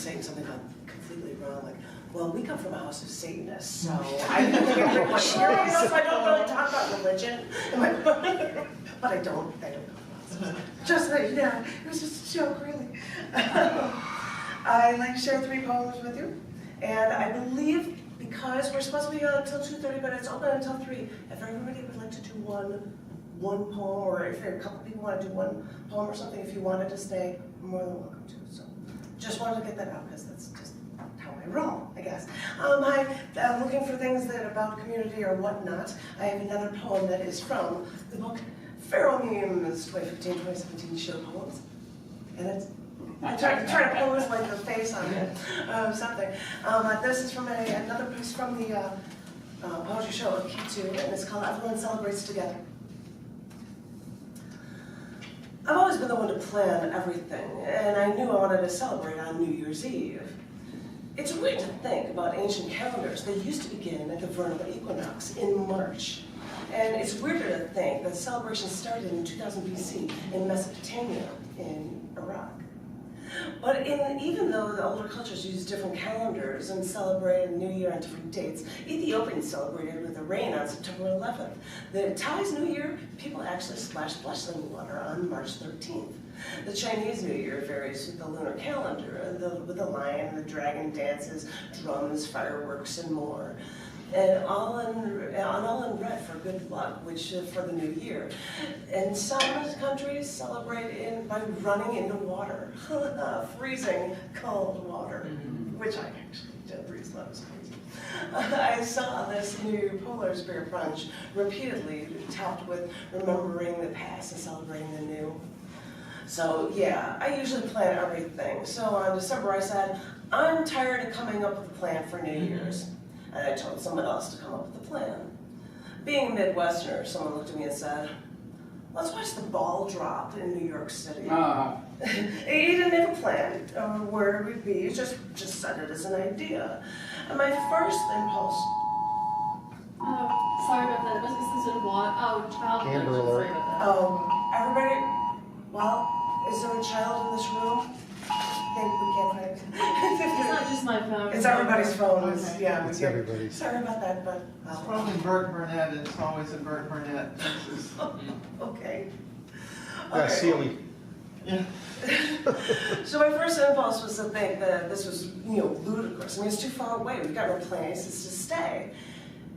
saying something completely wrong, like, well, we come from a house of Satanists, so I think I'm pretty much sure, you know, so I don't really talk about religion. But I don't just that, yeah, it was just a joke, really. I'd like to share 3 poems with you, and I believe because we're supposed to be on until 2:30, but it's open until 3. If everybody would like to do one poem, or if there are a couple people want to do one poem or something, if you wanted to stay, you're more than welcome to. So, just wanted to get that out because that's just how I roll, I guess. I'm looking for things that about community or whatnot. I have another poem that is from the book Feral Memes 2015-2017 Show Poems, and it's. I try to pose like the face on it, something. This is from another piece from the poetry show of Q2, and it's called Everyone Celebrates Together. I've always been the one to plan everything, and I knew I wanted to celebrate on New Year's Eve. It's weird to think about ancient calendars. They used to begin at the vernal equinox in March. And it's weirder to think that the celebration started in 2000 BC in Mesopotamia, in Iraq. But even though the older cultures used different calendars and celebrated New Year on different dates, Ethiopians celebrated with the rain on September 11th. The Thai's New Year, people actually splash blessing water on March 13th. The Chinese New Year varies with the lunar calendar, with the lion, the dragon dances, drums, fireworks, and more. And all in red for good luck, which for the new year. And some countries celebrate by running into water, freezing cold water, which I actually did freeze. That was crazy. I saw this new Polar Bear Punch repeatedly topped with remembering the past and celebrating the new. So yeah, I usually plan everything. So on December I said, I'm tired of coming up with a plan for New Year's. And I told someone else to come up with a plan. Being a Midwesterner, someone looked at me and said, let's watch the ball drop in New York City. He didn't have a plan of where it would be, he just said it as an idea. And my first impulse... sorry about that. Was this sort of what? Oh, child protection. Sorry about that. Oh, everybody, well, is there a child in this room? I think we can't find it. It's not just my phone. It's everybody's phone. Okay. It's everybody's. Sorry about that, but... It's probably Burt Burnett, and it's always in Burt Burnett, Texas. Okay. Sealy. Yeah. So my first impulse was to think that this was, ludicrous. I mean, it's too far away. We've got no places to stay.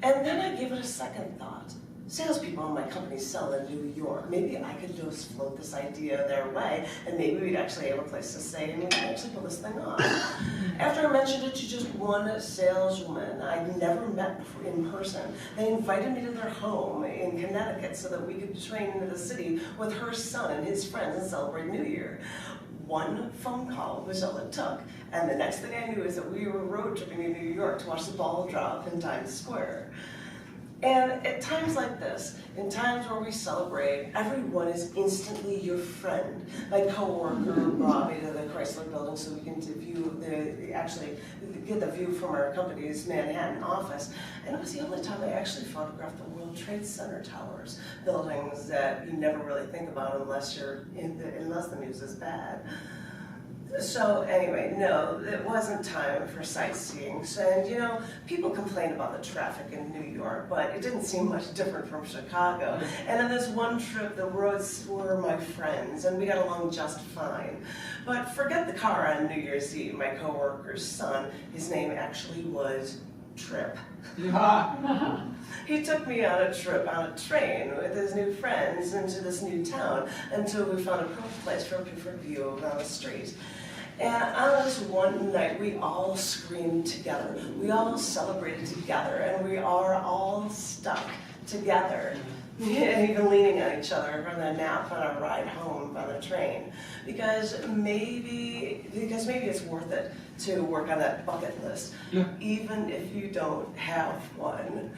And then I gave it a second thought. Salespeople in my company sell in New York. Maybe I could just float this idea their way, and maybe we'd actually have a place to stay, and we could actually pull this thing off. After I mentioned it to just one saleswoman I'd never met before in person, they invited me to their home in Connecticut so that we could train into the city with her son and his friends and celebrate New Year. One phone call was all it took, and the next thing I knew is that we were road tripping in New York to watch the ball drop in Times Square. And at times like this, in times where we celebrate, everyone is instantly your friend. My coworker brought me to the Chrysler Building so we can actually get the view from our company's Manhattan office. And it was the only time I actually photographed the World Trade Center towers, buildings that you never really think about unless the news is bad. So anyway, no, it wasn't time for sightseeing. And people complain about the traffic in New York, but it didn't seem much different from Chicago. And on this one trip, the roads were my friends, and we got along just fine. But forget the car on New Year's Eve. My coworker's son, his name actually was Trip. He took me on a trip on a train with his new friends into this new town until we found a perfect place for a perfect view down the street. And on this one night, we all screamed together. We all celebrated together, and we are all stuck together. And even leaning on each other from the nap on our ride home on the train. Because maybe it's worth it to work on that bucket list, even if you don't have one.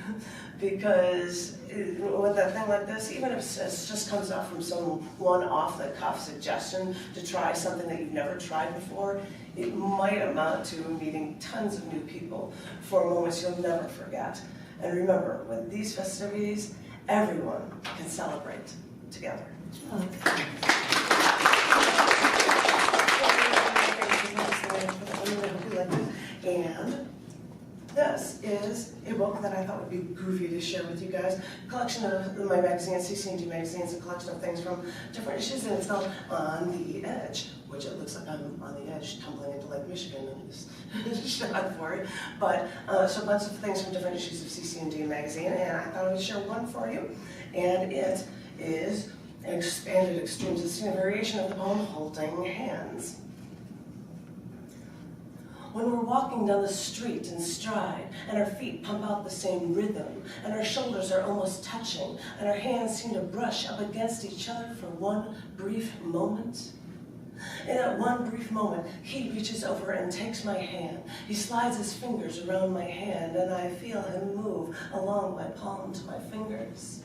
Because with a thing like this, even if it just comes out from someone off-the-cuff suggestion to try something that you've never tried before, it might amount to meeting tons of new people for moments you'll never forget. And remember, with these festivities, everyone can celebrate together. This is a book that I thought would be goofy to share with you guys. A collection of my magazines, CC&D magazines, a collection of things from different issues, and it's called On the Edge, which it looks like I'm on the edge, tumbling into Lake Michigan in this shot for it. But, so a bunch of things from different issues of CC&D magazine, and I thought I would share one for you. And it is an expanded extremes. It's a variation of the poem Holding Hands. When we're walking down the street in stride, and our feet pump out the same rhythm, and our shoulders are almost touching, and our hands seem to brush up against each other for one brief moment. In that one brief moment, he reaches over and takes my hand. He slides his fingers around my hand, and I feel him move along my palm to my fingers.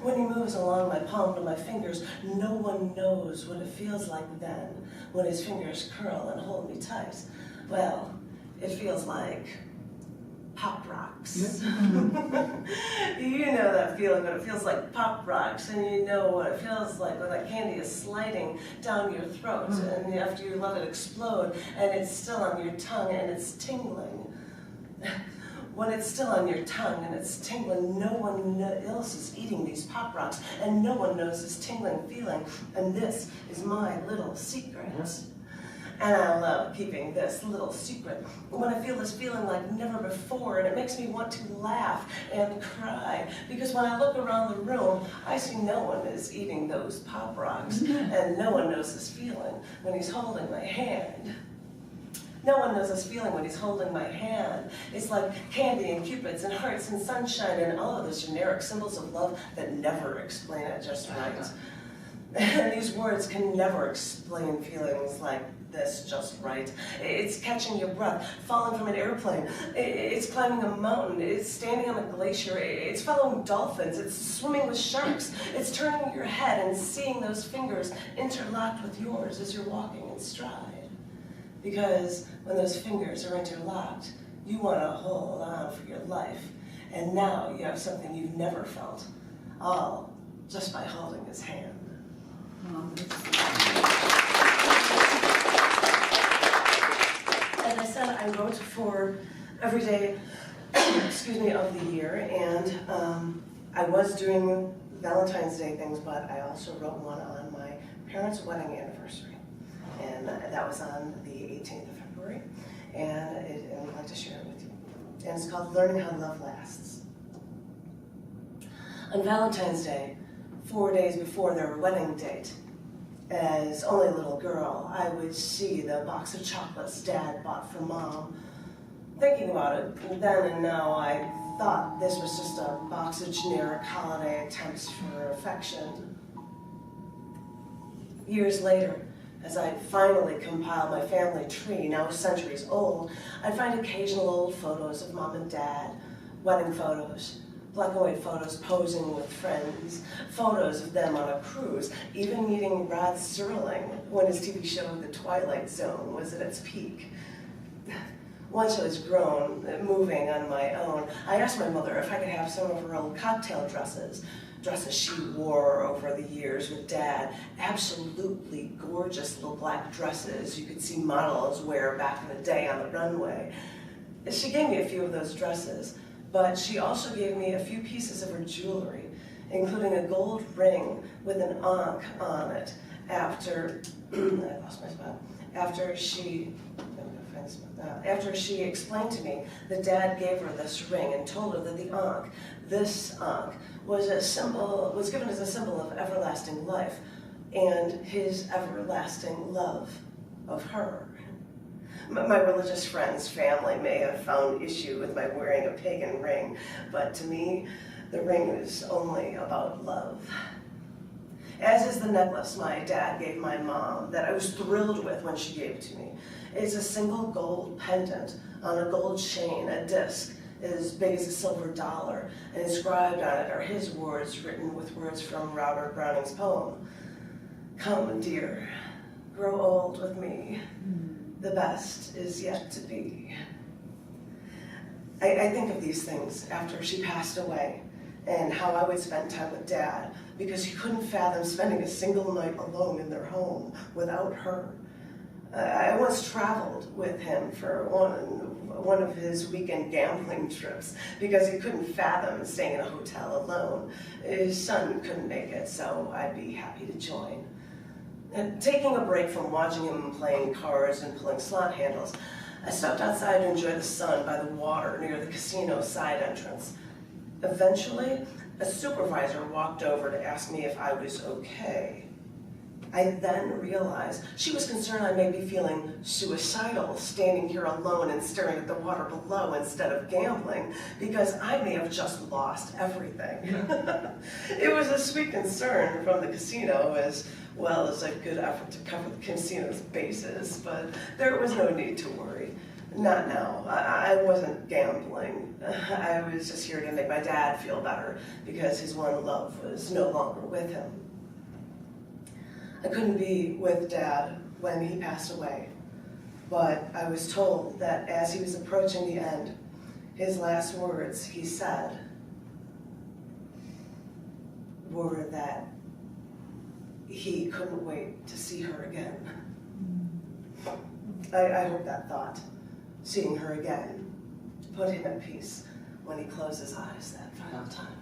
When he moves along my palm to my fingers, no one knows what it feels like then, when his fingers curl and hold me tight. Well, it feels like Pop Rocks. You know that feeling when it feels like Pop Rocks, and you know what it feels like when that candy is sliding down your throat, and after you let it explode, and it's still on your tongue, and it's tingling. When it's still on your tongue and it's tingling, no one else is eating these Pop Rocks, and no one knows this tingling feeling, and this is my little secret. And I love keeping this little secret. When I feel this feeling like never before, and it makes me want to laugh and cry, because when I look around the room, I see no one is eating those Pop Rocks, and no one knows this feeling when he's holding my hand. No one knows this feeling when he's holding my hand. It's like candy and cupids and hearts and sunshine and all of those generic symbols of love that never explain it just right. And these words can never explain feelings like this just right. It's catching your breath, falling from an airplane. It's climbing a mountain. It's standing on a glacier. It's following dolphins. It's swimming with sharks. It's turning your head and seeing those fingers interlocked with yours as you're walking in stride. Because when those fingers are interlocked, you want to hold on for your life. And now you have something you've never felt, all just by holding his hand. As I said, I wrote for every day, of the year, and I was doing Valentine's Day things, but I also wrote one on my parents' wedding anniversary. And that was on the 18th of February, and I'd like to share it with you. And it's called Learning How Love Lasts. On Valentine's Day, 4 days before their wedding date, as only a little girl, I would see the box of chocolates Dad bought for Mom. Thinking about it then and now, I thought this was just a box of generic holiday attempts for affection. Years later, as I'd finally compiled my family tree, now centuries old, I'd find occasional old photos of Mom and Dad, wedding photos, black and white photos posing with friends, photos of them on a cruise, even meeting Rod Serling when his TV show The Twilight Zone was at its peak. Once I was grown, moving on my own, I asked my mother if I could have some of her old cocktail dresses she wore over the years with Dad, absolutely gorgeous little black dresses you could see models wear back in the day on the runway. She gave me a few of those dresses, but she also gave me a few pieces of her jewelry, including a gold ring with an ankh on it after, I lost my spot, after she explained to me that Dad gave her this ring and told her that the ankh, this ankh, was given as a symbol of everlasting life and his everlasting love of her. My religious friends' family may have found issue with my wearing a pagan ring, but to me, the ring is only about love. As is the necklace my dad gave my mom that I was thrilled with when she gave it to me. It's a single gold pendant on a gold chain, a disc as big as a silver dollar, and inscribed on it are his words written with words from Robert Browning's poem. Come, dear, grow old with me. The best is yet to be. I think of these things after she passed away and how I would spend time with Dad because he couldn't fathom spending a single night alone in their home without her. I once traveled with him for one of his weekend gambling trips because he couldn't fathom staying in a hotel alone. His son couldn't make it, so I'd be happy to join. And taking a break from watching him playing cards and pulling slot handles, I stepped outside to enjoy the sun by the water near the casino side entrance. Eventually, a supervisor walked over to ask me if I was okay. I then realized she was concerned I may be feeling suicidal, standing here alone and staring at the water below instead of gambling, because I may have just lost everything. It was a sweet concern from the casino, as well as a good effort to cover the casino's bases, but there was no need to worry. Not now. I wasn't gambling. I was just here to make my dad feel better, because his one love was no longer with him. I couldn't be with Dad when he passed away, but I was told that as he was approaching the end, his last words, he said, were that he couldn't wait to see her again. I hope that thought, seeing her again, put him at peace when he closed his eyes that final time.